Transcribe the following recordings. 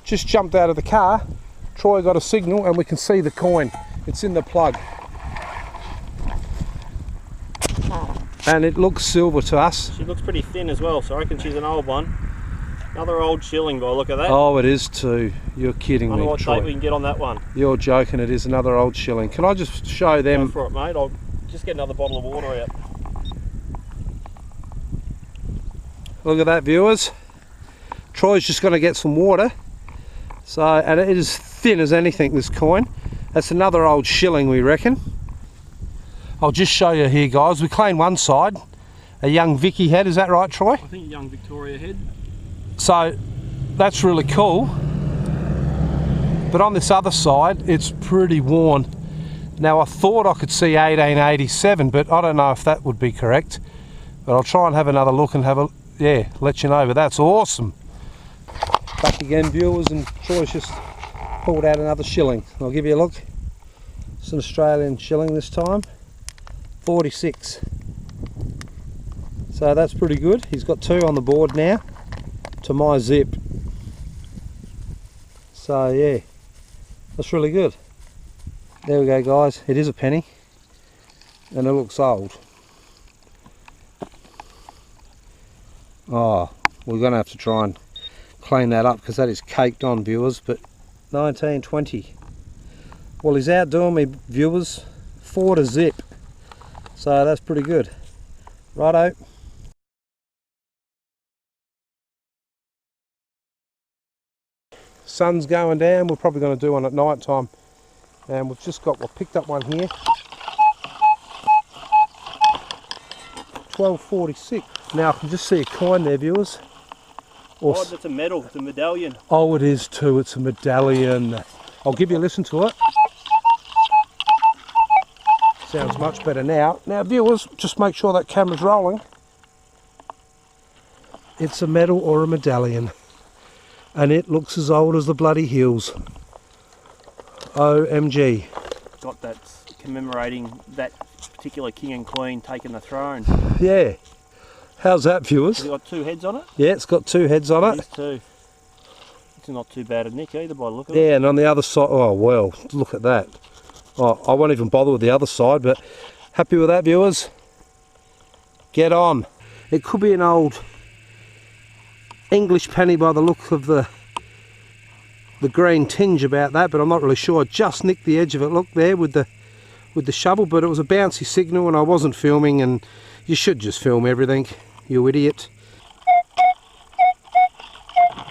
just jumped out of the car. Troy got a signal and we can see the coin. It's in the plug. And it looks silver to us. She looks pretty thin as well, so I reckon she's an old one. Another old shilling by the look of that. Oh, it is too. You're kidding me, I wonder what Troy. date we can get on that one. You're joking, it is another old shilling. Can I just show them? Go for it, mate. I'll just get another bottle of water out. Look at that, viewers. Troy's just going to get some water. So, and it is thin as anything, this coin. That's another old shilling, we reckon. I'll just show you here, guys. We cleaned one side, a young Vicky head. Is that right, Troy? I think young Victoria head. So that's really cool. But on this other side, it's pretty worn. Now I thought I could see 1887, but I don't know if that would be correct. But I'll try and have another look and have a, yeah, let you know. But that's awesome. Back again, viewers, and Troy's just pulled out another shilling. I'll give you a look. It's an Australian shilling this time. 46. So that's pretty good. He's got 2 on the board now to my zip. So yeah, that's really good. There we go, guys. It is a penny and it looks old. Oh, we're gonna have to try and clean that up because that is caked on, viewers. But 1920. Well, he's outdoing me, viewers. 4 to zip. So that's pretty good. Righto. Sun's going down. We're probably going to do one at night time. And we've just got, picked up one here. 12.46. Now I can just see a coin there, viewers. Oh, that's a medal. It's a medallion. Oh, it is too. It's a medallion. I'll give you a listen to it. Sounds much better now. Now, viewers, just make sure that camera's rolling. It's a medal or a medallion. And it looks as old as the bloody hills. OMG. Got that commemorating that particular king and queen taking the throne. Yeah. How's that, viewers? Has it got 2 heads on it? Yeah, it's got 2 heads on it. It is too. It's not too bad a nick either by the look of it. it. Yeah, and on the other side, oh well, look at that. Oh, I won't even bother with the other side, but happy with that, viewers? Get on. It could be an old English penny by the look of the green tinge about that, but I'm not really sure. I just nicked the edge of it, look there with the shovel, but it was a bouncy signal and I wasn't filming, and you should just film everything, you idiot.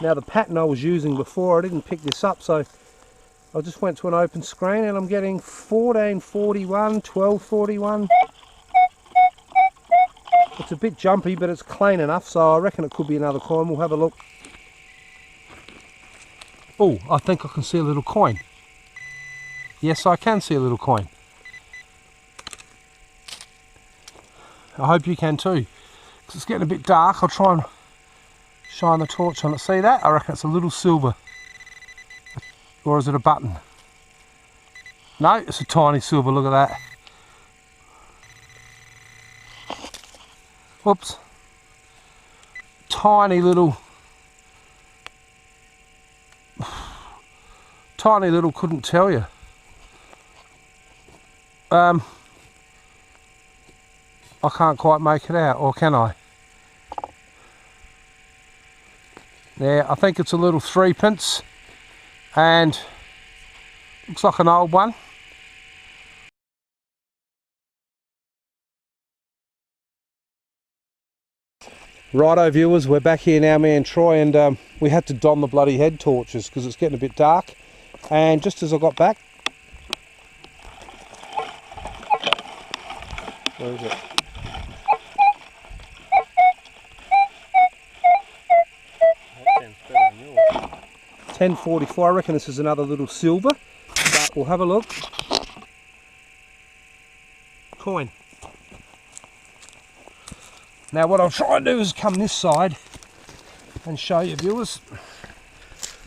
Now the pattern I was using before, I didn't pick this up, so I just went to an open screen and I'm getting 1441, 1241. It's a bit jumpy, but it's clean enough, so I reckon it could be another coin. We'll have a look. Oh, I think I can see a little coin. Yes, I can see a little coin. I hope you can too, because it's getting a bit dark. I'll try and shine the torch on it. See that? I reckon it's a little silver. Or is it a button? No, it's a tiny silver, look at that. Whoops. Tiny little, couldn't tell you. I can't quite make it out, or can I? Yeah, I think it's a little 3p. And looks like an old one. Righto, viewers, we're back here now, me and Troy, and we had to don the bloody head torches because it's getting a bit dark. And just as I got back, where is it? That sounds better than yours. 1044, I reckon this is another little silver, but we'll have a look. Coin. Now what I'll try and do is come this side and show you, viewers.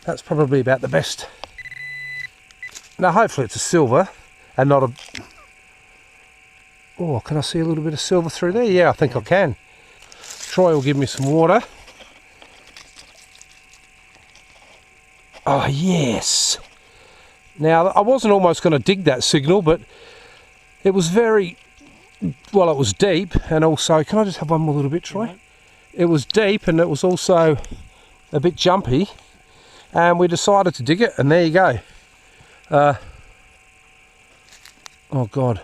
That's probably about the best. Now hopefully it's a silver and not a... Oh, can I see a little bit of silver through there? Yeah, I think I can. Troy will give me some water. Oh, yes. Now, I wasn't almost going to dig that signal, but it was very, well, it was deep, and also, can I just have one more little bit, Troy? Yeah. It was deep, and it was also a bit jumpy, and we decided to dig it, and there you go. Oh, God.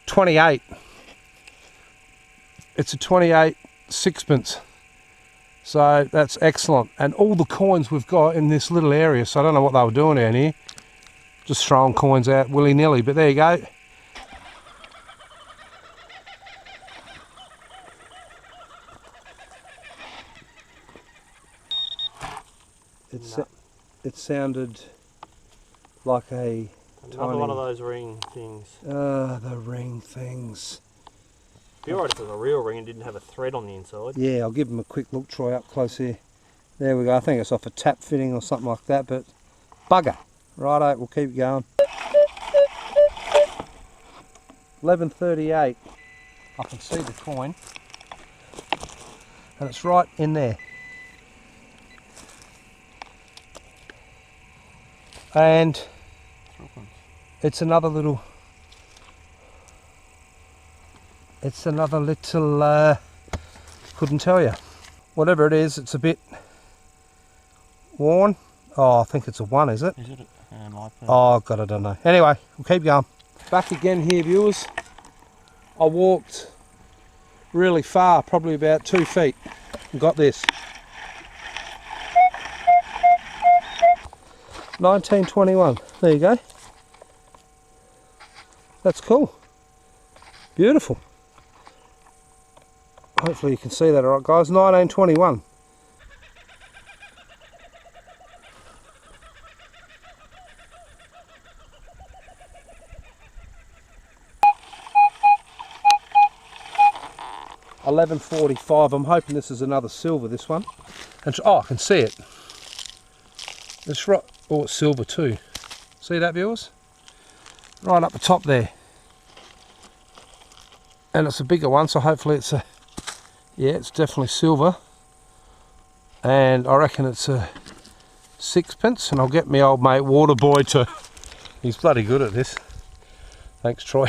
28. It's a 28 sixpence. So that's excellent. And all the coins we've got in this little area, so I don't know what they were doing down here. Just throwing coins out willy-nilly, but there you go. It sounded like a Another one of those ring things. the ring things. It'd be alright if it was a real ring and didn't have a thread on the inside. Yeah, I'll give them a quick look, Troy, up close here. There we go. I think it's off a tap fitting or something like that, but bugger. Righto, we'll keep going. 11.38. I can see the coin, and it's right in there. And it's another little. Couldn't tell you. Whatever it is, it's a bit worn. Oh, I think it's a 1, is it? Is it? Oh, God, I don't know. Anyway, we'll keep going. Back again here, viewers. I walked really far, probably about 2 feet, and got this. 1921. There you go. That's cool. Beautiful. Hopefully you can see that all right, guys. 1921. $11.45. I'm hoping this is another silver, this one. And oh, I can see it. It's right. Oh, it's silver too. See that, viewers? Right up the top there. And it's a bigger one, so hopefully it's a, yeah, it's definitely silver. And I reckon it's a 6pence, and I'll get my old mate Waterboy to, he's bloody good at this. Thanks, Troy.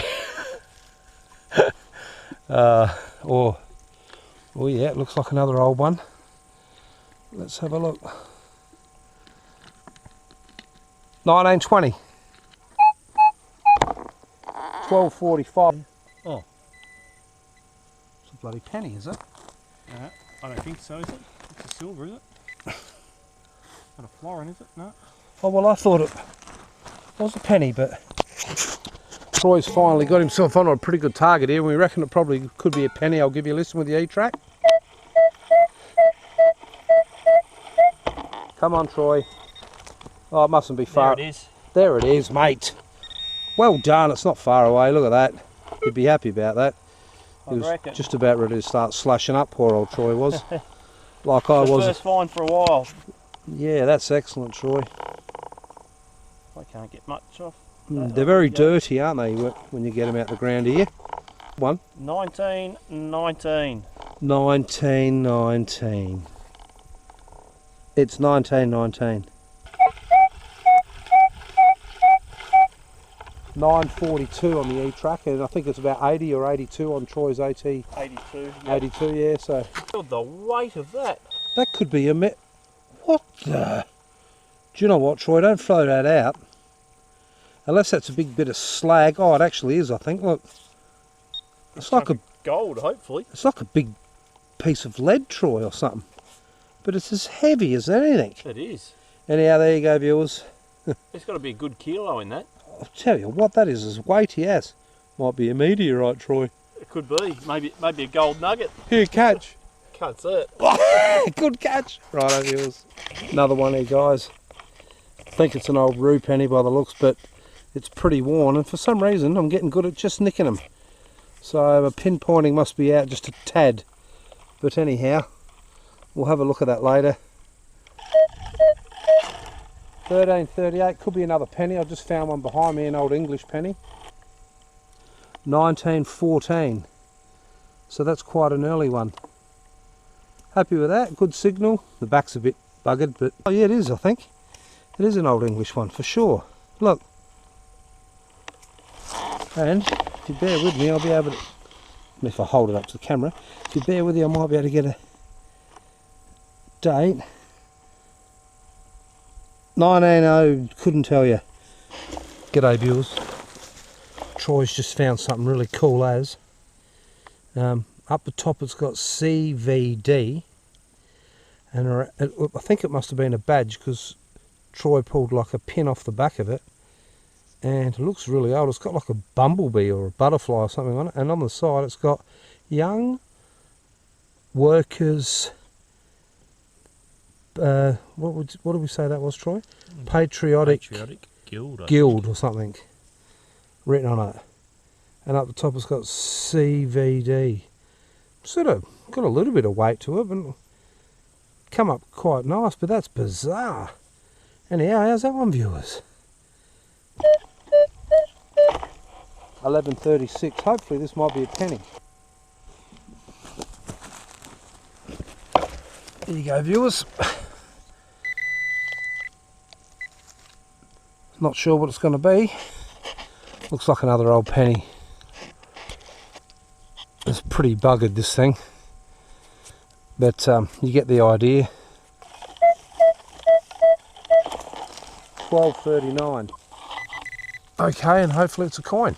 Oh yeah, it looks like another old one. Let's have a look. 1920. 12.45. Oh, it's a bloody penny, is it? I don't think so, is it? It's a silver, is it? Not a florin, is it? No. Oh, well, I thought it was a penny, but Troy's finally got himself on a pretty good target here. We reckon it probably could be a penny. I'll give you a listen with the E-track. Come on, Troy. Oh, it mustn't be far. There it is. There it is, mate. Well done. It's not far away. Look at that. You'd be happy about that. He was just about ready to start slashing up, poor old Troy was. Like I was. First find for a while. Yeah, that's excellent, Troy. I can't get much off. They're very dirty, aren't they, when you get them out the ground here? 1919. 1919. It's 1919. 9.42 on the E-track, and I think it's about 80 or 82 on Troy's AT. 82. Yep. 82, yeah, so. Feel the weight of that. That could be a what the? Do you know what, Troy? Don't throw that out. Unless that's a big bit of slag. Oh, it actually is, I think. Look. It's like a gold, hopefully. It's like a big piece of lead, Troy, or something. But it's as heavy as anything. It is. Anyhow, there you go, viewers. There's got to be a good kilo in that. I'll tell you what, that is as weighty as. Might be a meteorite, Troy. It could be. Maybe a gold nugget. Here, catch. Can't see it. Good catch. Righto, viewers. Another one here, guys. I think it's an old rue penny by the looks, but it's pretty worn, and for some reason I'm getting good at just nicking them. So pinpointing must be out just a tad. But anyhow, we'll have a look at that later. 13.38, could be another penny. I just found one behind me, an old English penny. 1914. So that's quite an early one. Happy with that, good signal. The back's a bit buggered, but oh yeah, it is, I think. It is an Old English one for sure. Look. And if you bear with me, I'll be able to, if I hold it up to the camera, if you bear with me, I might be able to get a date. 1900, couldn't tell you. G'day viewers. Troy's just found something really cool as. Up the top it's got CVD, and I think it must have been a badge because Troy pulled like a pin off the back of it, and it looks really old. It's got like a bumblebee or a butterfly or something on it, and on the side it's got young workers, what did we say that was, Troy? Patriotic Guild or something written on it. And up the top it's got CVD. Sort of got a little bit of weight to it, but come up quite nice, but that's bizarre. Anyhow, how's that one, viewers? 11:36. Hopefully this might be a penny. There you go, viewers. Not sure what it's going to be. Looks like another old penny. It's pretty buggered, this thing, but you get the idea. 12.39. Okay, and hopefully it's a coin.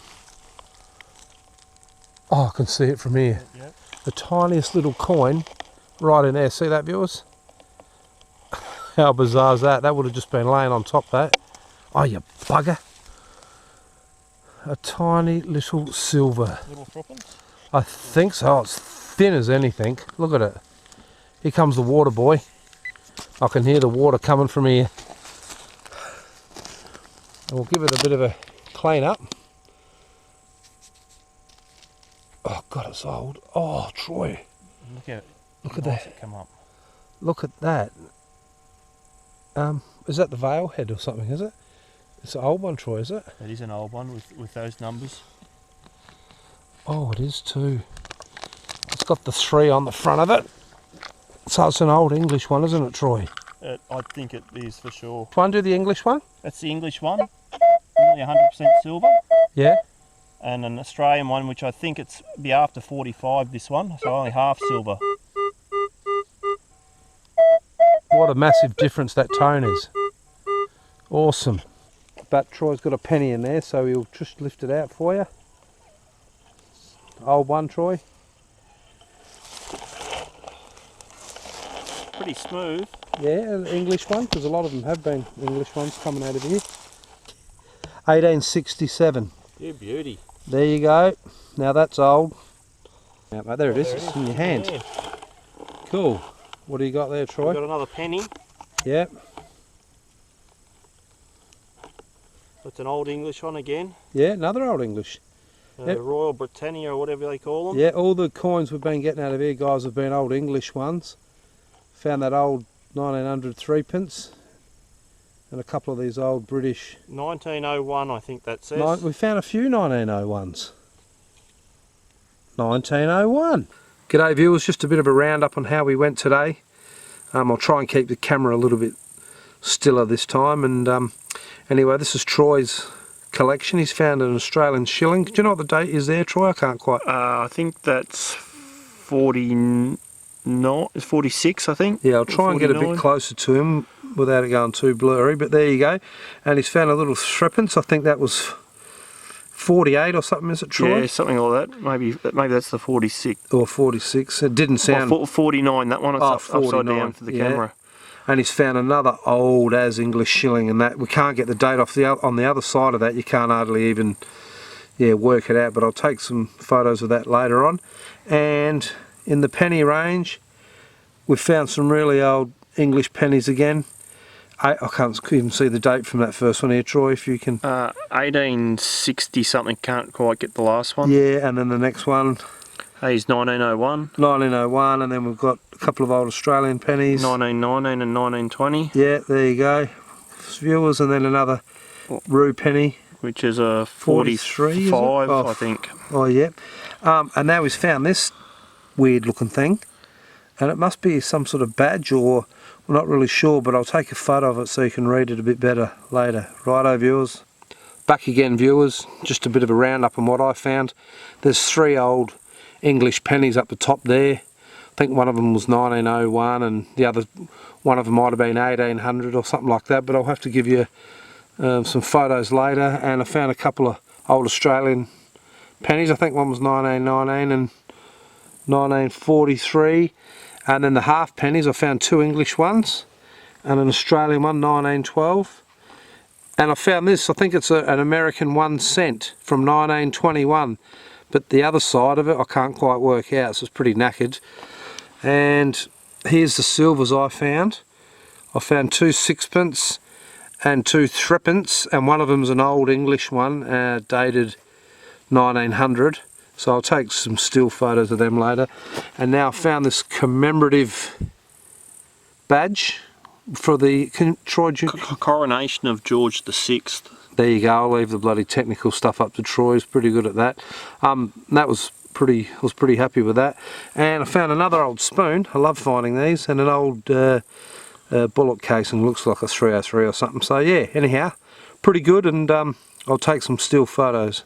Oh, I can see it from here. Yep. The tiniest little coin right in there. See that, viewers? How bizarre is that? That would have just been laying on top of that. Oh, you bugger. A tiny little silver. Little threepence? I think so. It's thin as anything. Look at it. Here comes the water boy. I can hear the water coming from here. And we'll give it a bit of a clean up. Oh God, it's old. Oh, Troy. Look at that. Come up. Look at that. Is that the Vale head or something, is it? It's an old one, Troy, is it? It is an old one with those numbers. Oh, it is too. It's got the 3 on the front of it. So it's an old English one, isn't it, Troy? I think it is for sure. Try and do the English one? That's the English one. Nearly 100% silver. Yeah. And an Australian one, which I think it's be after 45, this one. So only half silver. What a massive difference that tone is. Awesome. But Troy's got a penny in there, so he'll just lift it out for you. Old one, Troy. Pretty smooth. Yeah, an English one, because a lot of them have been English ones coming out of here. 1867. Yeah, beauty. There you go. Now that's old. Now, mate, there it is. It's in your hand. Yeah. Cool. What do you got there, Troy? We've got another penny. Yep. It's an old English one again. Yeah, another old English. Yep. Royal Britannia or whatever they call them. Yeah, all the coins we've been getting out of here, guys, have been old English ones. Found that old 1900 threepence and a couple of these old British. 1901, I think that says. We found a few 1901s. 1901. G'day viewers, just a bit of a roundup on how we went today. I'll try and keep the camera a little bit stiller this time, and anyway, this is Troy's collection. He's found an Australian shilling. Do you know what the date is there, Troy? I can't quite. I think that's 49. It's 46, I think. Yeah, I'll try and get a bit closer to him without it going too blurry. But there you go. And he's found a little threepence. I think that was 48 or something. Is it, Troy? Yeah, something like that. Maybe that's the 46 or 46. It didn't sound. 49. That one. It's upside down for the camera. And he's found another old as English shilling, and that we can't get the date off on the other side of that. You can't hardly even work it out, but I'll take some photos of that later on. And in the penny range, we've found some really old English pennies again. I can't even see the date from that first one here, Troy, if you can. 1860 something, can't quite get the last one. Yeah, and then the next one. Is 1901. 1901, and then we've got a couple of old Australian pennies. 1919 and 1920. Yeah, there you go, viewers, and then another Roo penny. Which is a 45, I think. Oh, yeah. And now he's found this weird looking thing. and it must be some sort of badge, or we're not really sure, but I'll take a photo of it so you can read it a bit better later. Righto, viewers. Back again, viewers. Just a bit of a roundup on what I found. There's 3 old English pennies up the top there. I think one of them was 1901 and the other one of them might have been 1800 or something like that, but I'll have to give you some photos later. And I found a couple of old Australian pennies. I think one was 1919 and 1943, and then the half pennies I found 2 English ones and an Australian one, 1912. And I found this, I think it's an American 1 cent from 1921, but the other side of it I can't quite work out, so it's pretty knackered. And here's the silvers I found. I found 2 sixpence and 2 threepence, and one of them's an old English one, dated 1900. So I'll take some still photos of them later. And now I found this commemorative badge for the coronation of George VI. There you go. I'll leave the bloody technical stuff up to Troy. He's pretty good at that. That was pretty. I was pretty happy with that. And I found another old spoon. I love finding these, and an old bullet casing. Looks like a 303 or something. So yeah. Anyhow, pretty good. And I'll take some still photos.